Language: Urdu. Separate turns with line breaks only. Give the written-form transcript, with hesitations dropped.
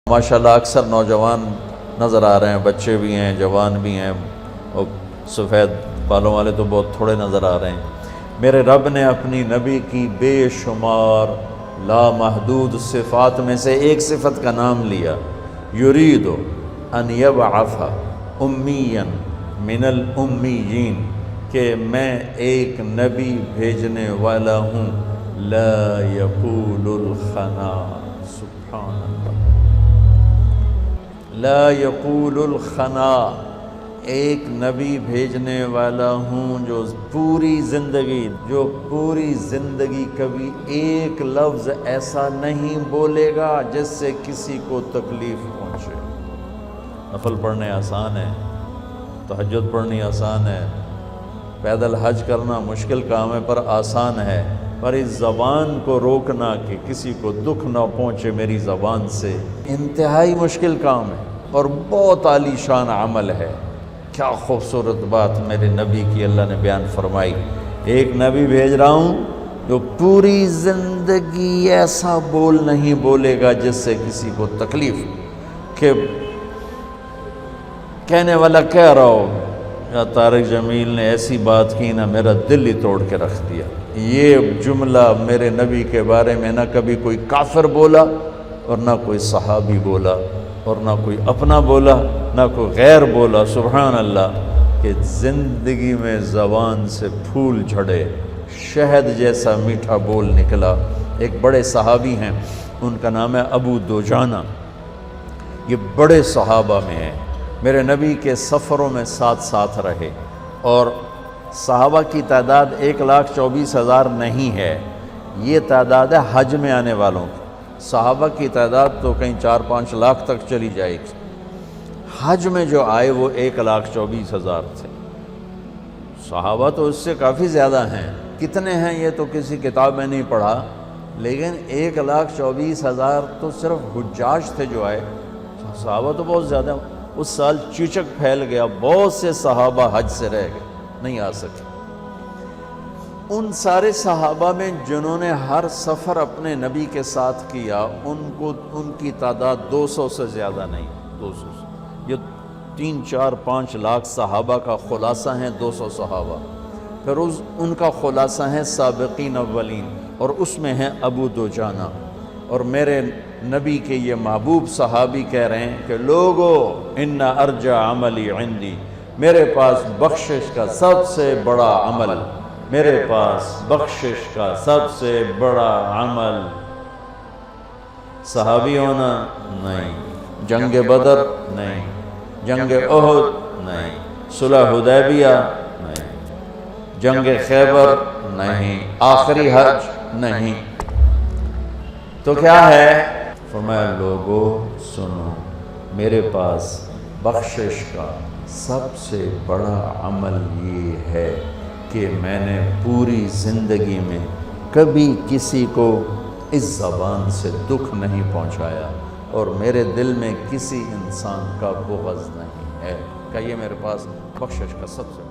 ماشاءاللہ اکثر نوجوان نظر آ رہے ہیں، بچے بھی ہیں، جوان بھی ہیں، اور سفید بالوں والے تو بہت تھوڑے نظر آ رہے ہیں۔ میرے رب نے اپنی نبی کی بے شمار لامحدود صفات میں سے ایک صفت کا نام لیا، یرید ان یبعث امیا من الامیین، کہ میں ایک نبی بھیجنے والا ہوں، لا یقول الخنا، سبحان اللہ، لا یقول الخنا، ایک نبی بھیجنے والا ہوں جو پوری زندگی کبھی ایک لفظ ایسا نہیں بولے گا جس سے کسی کو تکلیف پہنچے۔ نفل پڑھنے آسان ہے، تہجد پڑھنی آسان ہے، پیدل حج کرنا مشکل کام ہے پر آسان ہے، پر اس زبان کو روکنا کہ کسی کو دکھ نہ پہنچے میری زبان سے، انتہائی مشکل کام ہے اور بہت عالی شان عمل ہے۔ کیا خوبصورت بات میرے نبی کی اللہ نے بیان فرمائی، ایک نبی بھیج رہا ہوں جو پوری زندگی ایسا بول نہیں بولے گا جس سے کسی کو تکلیف، کہ کہنے والا کہہ رہا ہو یا طارق جمیل نے ایسی بات کی نا میرا دل ہی توڑ کے رکھ دیا۔ یہ جملہ میرے نبی کے بارے میں نہ کبھی کوئی کافر بولا اور نہ کوئی صحابی بولا اور نہ کوئی اپنا بولا نہ کوئی غیر بولا، سبحان اللہ، کہ زندگی میں زبان سے پھول جھڑے، شہد جیسا میٹھا بول نکلا۔ ایک بڑے صحابی ہیں، ان کا نام ہے ابو دجانہ، یہ بڑے صحابہ میں ہیں، میرے نبی کے سفروں میں ساتھ رہے، اور صحابہ کی تعداد 1,24,000 نہیں ہے، یہ تعداد ہے حج میں آنے والوں کی۔ صحابہ کی تعداد تو کہیں 4-5 لاکھ تک چلی جائے گی، حج میں جو آئے وہ 1,24,000 تھے۔ صحابہ تو اس سے کافی زیادہ ہیں، کتنے ہیں یہ تو کسی کتاب میں نہیں پڑھا، لیکن 1,24,000 تو صرف حجاج تھے جو آئے، صحابہ تو بہت زیادہ۔ اس سال چیچک پھیل گیا، بہت سے صحابہ حج سے رہ گئے، نہیں آ سکے۔ ان سارے صحابہ میں جنہوں نے ہر سفر اپنے نبی کے ساتھ کیا، ان کی تعداد 200 سے زیادہ نہیں، 200 سے، یہ 3-4-5 لاکھ صحابہ کا خلاصہ ہیں 200 صحابہ، پھر ان کا خلاصہ ہیں سابقین اولین، اور اس میں ہیں ابو دجانہ۔ اور میرے نبی کے یہ محبوب صحابی کہہ رہے ہیں کہ لوگو ان ارجع عملی عندی، میرے پاس بخشش کا سب سے بڑا عمل، میرے پاس بخشش کا سب سے بڑا عمل صحابی ہونا نہیں، جنگ بدر نہیں، جنگ احد نہیں، صلح حدیبیہ نہیں، جنگ خیبر نہیں، آخری حج نہیں، تو کیا ہے؟ فرمایا لوگو سنو، میرے پاس بخشش کا سب سے بڑا عمل یہ ہے کہ میں نے پوری زندگی میں کبھی کسی کو اس زبان سے دکھ نہیں پہنچایا، اور میرے دل میں کسی انسان کا بغض نہیں ہے، کہ یہ میرے پاس بخشش کا سب سے